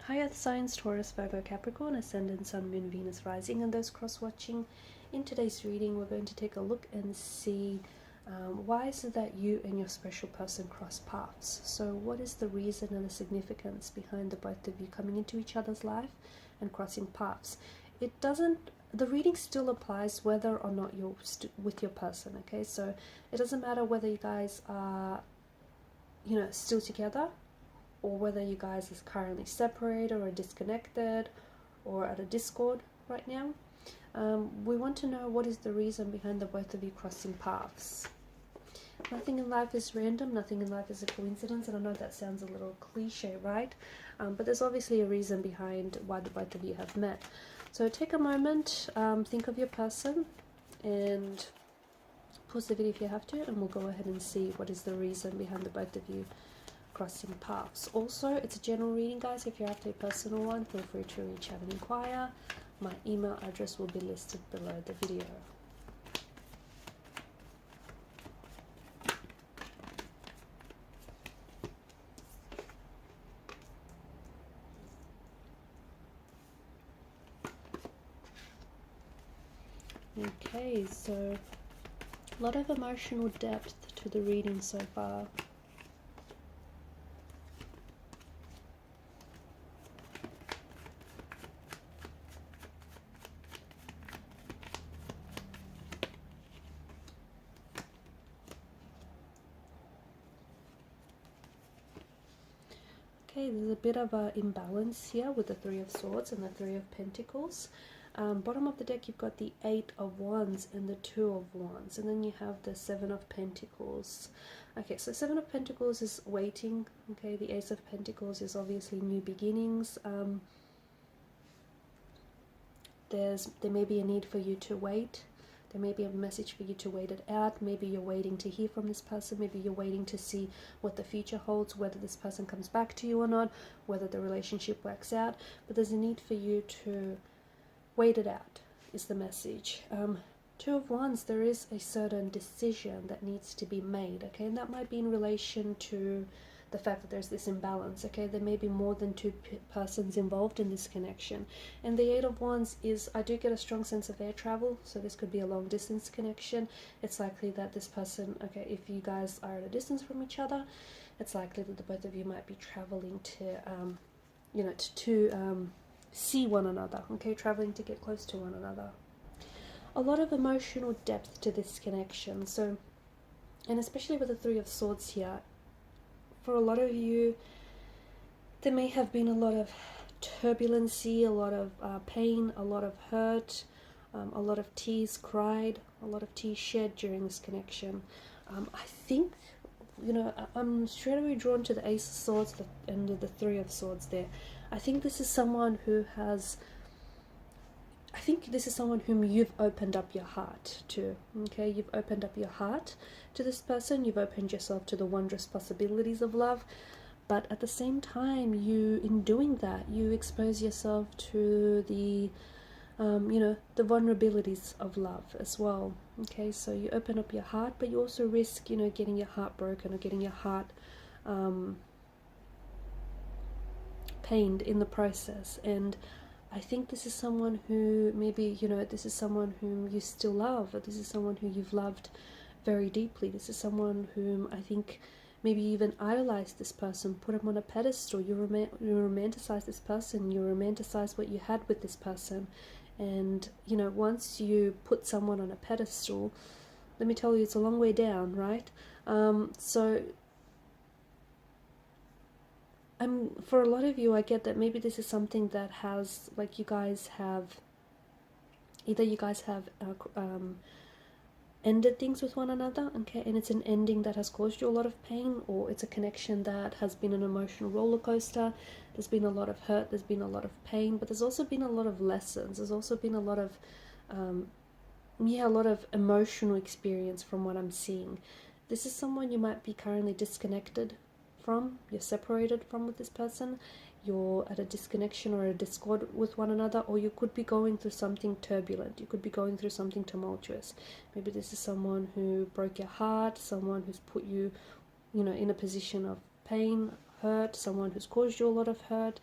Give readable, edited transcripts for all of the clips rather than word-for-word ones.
Hi Earth signs, Taurus, Virgo, Capricorn, Ascendant, Sun, Moon, Venus, Rising, and those cross-watching. In today's reading, we're going to take a look and see why is it that you and your special person cross paths. So what is the reason and the significance behind the both of you coming into each other's life and crossing paths? It doesn't, the reading still applies whether or not you're with your person, okay? So it doesn't matter whether you guys are, still together, or whether you guys is currently separated or disconnected or at a discord right now. We want to know what is the reason behind the both of you crossing paths. Nothing in life is random, nothing in life is a coincidence, and I know that sounds a little cliche, right? But there's obviously a reason behind why the both of you have met. So take a moment, think of your person, and pause the video if you have to, and we'll go ahead and see what is the reason behind the both of you crossing paths. Also, it's a general reading, guys. If you're after a personal one, feel free to reach out and inquire. My email address will be listed below the video. Okay, so a lot of emotional depth to the reading so far. Okay, there's a bit of an imbalance here with the Three of Swords and the Three of Pentacles. Bottom of the deck, you've got the Eight of Wands and the Two of Wands, and then you have the Seven of Pentacles. Okay, so Seven of Pentacles is waiting. Okay, the Ace of Pentacles is obviously new beginnings. There may be a need for you to wait. There may be a message for you to wait it out. Maybe you're waiting to hear from this person. Maybe you're waiting to see what the future holds, whether this person comes back to you or not, whether the relationship works out. But there's a need for you to wait it out, is the message. Two of Wands, there is a certain decision that needs to be made, okay? And that might be in relation to the fact that there's this imbalance, okay? There may be more than two persons involved in this connection. And the Eight of Wands is, I do get a strong sense of air travel, so this could be a long distance connection. It's likely that this person, okay, if you guys are at a distance from each other, it's likely that the both of you might be traveling to, see one another, okay? Traveling to get close to one another. A lot of emotional depth to this connection. So, and especially with the Three of Swords here, for a lot of you, there may have been a lot of turbulency, a lot of pain, a lot of hurt, a lot of tears cried, a lot of tears shed during this connection. I think, I'm straight away drawn to the Ace of Swords and the Three of Swords there. I think this is someone who has, I think this is someone whom you've opened up your heart to, okay? You've opened up your heart to this person. You've opened yourself to the wondrous possibilities of love. But at the same time, in doing that, you expose yourself to the, the vulnerabilities of love as well, okay? So you open up your heart, but you also risk, getting your heart broken or getting your heart pained in the process. And I think this is someone who maybe, this is someone whom you still love, or this is someone who you've loved very deeply. This is someone whom I think maybe you even idolize this person, put him on a pedestal. You romanticize this person, you romanticize what you had with this person. And, once you put someone on a pedestal, let me tell you, it's a long way down, right? For a lot of you, I get that maybe this is something that has, like, you guys have ended things with one another, okay, and it's an ending that has caused you a lot of pain, or it's a connection that has been an emotional roller coaster. There's been a lot of hurt, there's been a lot of pain, but there's also been a lot of lessons. There's also been a lot of, a lot of emotional experience from what I'm seeing. This is someone you might be currently disconnected from, you're separated from with this person, you're at a disconnection or a discord with one another, or you could be going through something turbulent, you could be going through something tumultuous. Maybe this is someone who broke your heart, someone who's put you, in a position of pain, hurt, someone who's caused you a lot of hurt.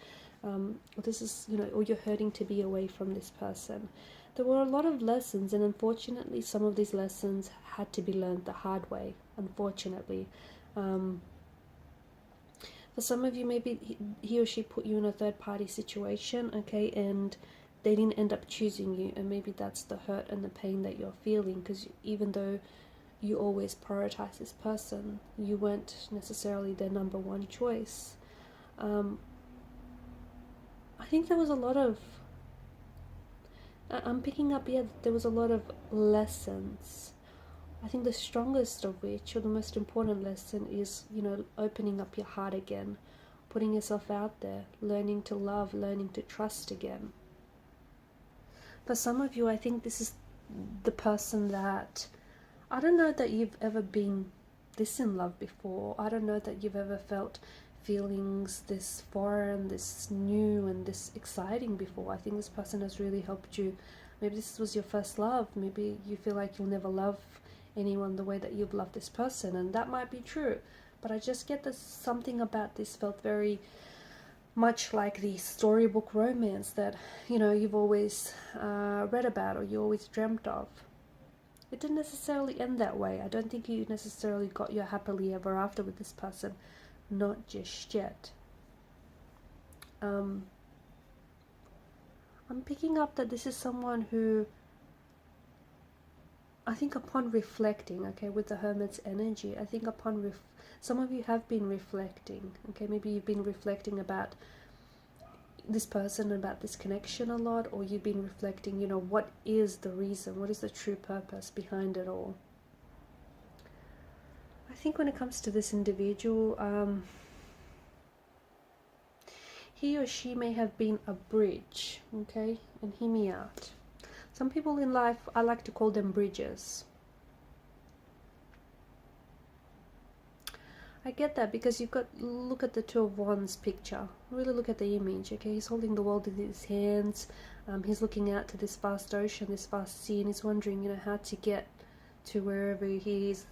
This is, or you're hurting to be away from this person. There were a lot of lessons, and unfortunately some of these lessons had to be learned the hard way, unfortunately. For some of you, maybe he or she put you in a third-party situation, okay, and they didn't end up choosing you, and maybe that's the hurt and the pain that you're feeling, because even though you always prioritize this person, you weren't necessarily their number one choice. I think there was a lot of, I'm picking up, there was a lot of lessons. I think the strongest of which, or the most important lesson, is, opening up your heart again, putting yourself out there, learning to love, learning to trust again. For some of you, I think this is the person that, I don't know that you've ever been this in love before. I don't know that you've ever felt feelings this foreign, this new, and this exciting before. I think this person has really helped you. Maybe this was your first love. Maybe you feel like you'll never love anyone the way that you've loved this person, and that might be true, but I just get this, something about this felt very much like the storybook romance that you've always read about, or you always dreamt of. It didn't necessarily end that way. I don't think you necessarily got your happily ever after with this person, not just yet. I'm picking up that this is someone who, I think upon reflecting, okay, with the Hermit's energy, I think upon some of you have been reflecting, okay, maybe you've been reflecting about this person, about this connection a lot, or you've been reflecting, what is the reason, what is the true purpose behind it all. I think when it comes to this individual, he or she may have been a bridge, okay, and hear me out. Some people in life, I like to call them bridges. I get that because look at the Two of Wands picture. Really look at the image, okay? He's holding the world in his hands. He's looking out to this vast ocean, this vast sea, and he's wondering, how to get to wherever he is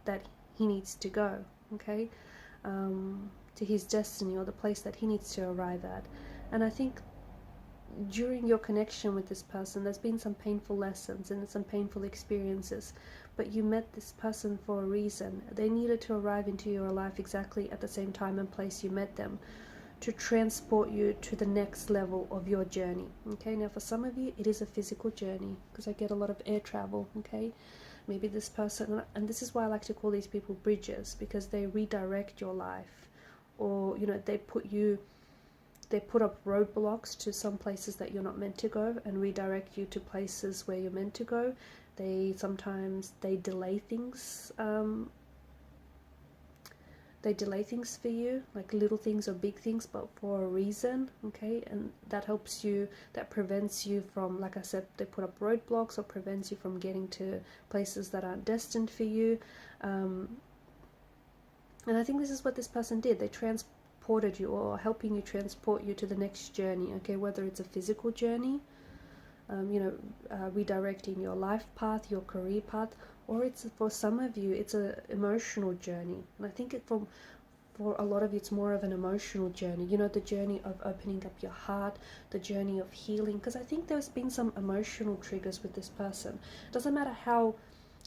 that he needs to go, okay? To his destiny, or the place that he needs to arrive at. And I think during your connection with this person, there's been some painful lessons and some painful experiences, but you met this person for a reason. They needed to arrive into your life exactly at the same time and place you met them, to transport you to the next level of your journey. Okay, now for some of you, it is a physical journey, because I get a lot of air travel, okay? Maybe this person, and this is why I like to call these people bridges, because they redirect your life, or, they put up roadblocks to some places that you're not meant to go, and redirect you to places where you're meant to go. Sometimes they delay things. They delay things for you, like little things or big things, but for a reason, okay? And that helps you, that prevents you from, like I said, they put up roadblocks or prevents you from getting to places that aren't destined for you. And I think this is what this person did. They transported you, or helping you transport you to the next journey, okay? Whether it's a physical journey, redirecting your life path, your career path, or it's, for some of you, it's an emotional journey. And I think for a lot of you, it's more of an emotional journey, the journey of opening up your heart, the journey of healing, because I think there's been some emotional triggers with this person. It doesn't matter how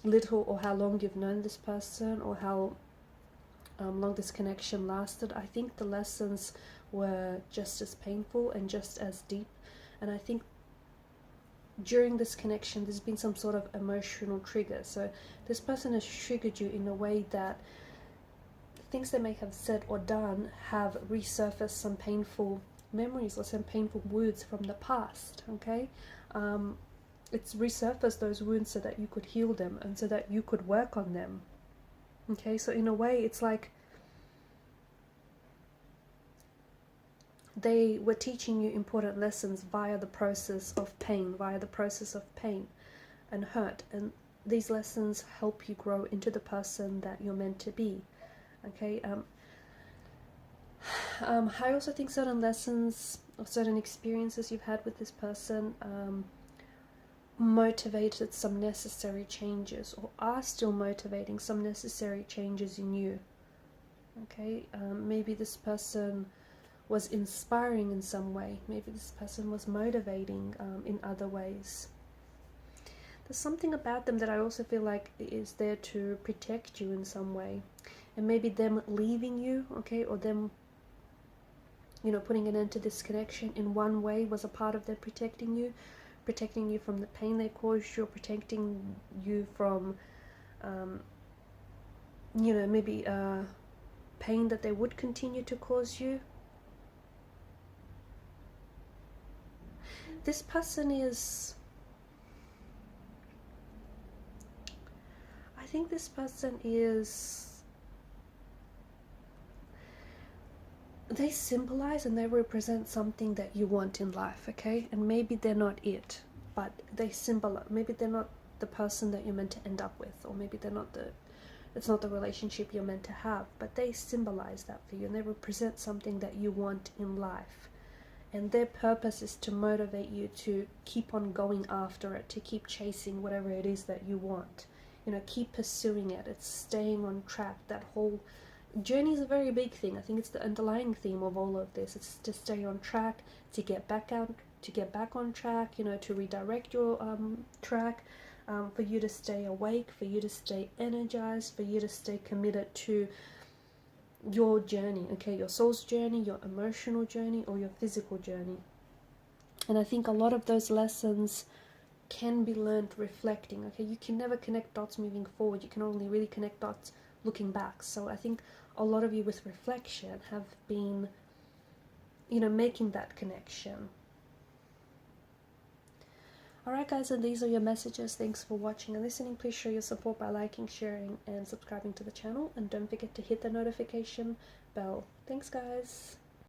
little or how long you've known this person, or how long this connection lasted. I think the lessons were just as painful and just as deep, and I think during this connection there's been some sort of emotional trigger. So this person has triggered you in a way that things they may have said or done have resurfaced some painful memories or some painful wounds from the past, okay? It's resurfaced those wounds so that you could heal them and so that you could work on them. Okay, so in a way, it's like they were teaching you important lessons via the process of pain, and hurt. And these lessons help you grow into the person that you're meant to be. Okay, I also think certain lessons or certain experiences you've had with this person motivated some necessary changes, or are still motivating some necessary changes in you. okay? Maybe this person was inspiring in some way. Maybe this person was motivating in other ways. There's something about them that I also feel like is there to protect you in some way. And maybe them leaving you, okay, or them, you know, putting an end to this connection in one way was a part of their protecting you from the pain they caused you, or protecting you from, you know, maybe pain that they would continue to cause you. This person is, I think this person is, they symbolize and they represent something that you want in life, okay? And maybe they're not it, but they symbolize, maybe they're not the person that you're meant to end up with, or maybe they're not the, it's not the relationship you're meant to have, but they symbolize that for you, and they represent something that you want in life. And their purpose is to motivate you to keep on going after it, to keep chasing whatever it is that you want. You know, keep pursuing it. It's staying on track. That whole journey is a very big thing. I think it's the underlying theme of all of this. It's to stay on track, to get back out, to get back on track, you know, to redirect your track, for you to stay awake, for you to stay energized, for you to stay committed to your journey, okay, your soul's journey, your emotional journey, or your physical journey. And I think a lot of those lessons can be learned reflecting, okay? You can never connect dots moving forward. You can only really connect dots looking back. So I think a lot of you with reflection have been, you know, making that connection. Alright guys, and these are your messages. Thanks for watching and listening. Please show your support by liking, sharing, and subscribing to the channel. And don't forget to hit the notification bell. Thanks guys.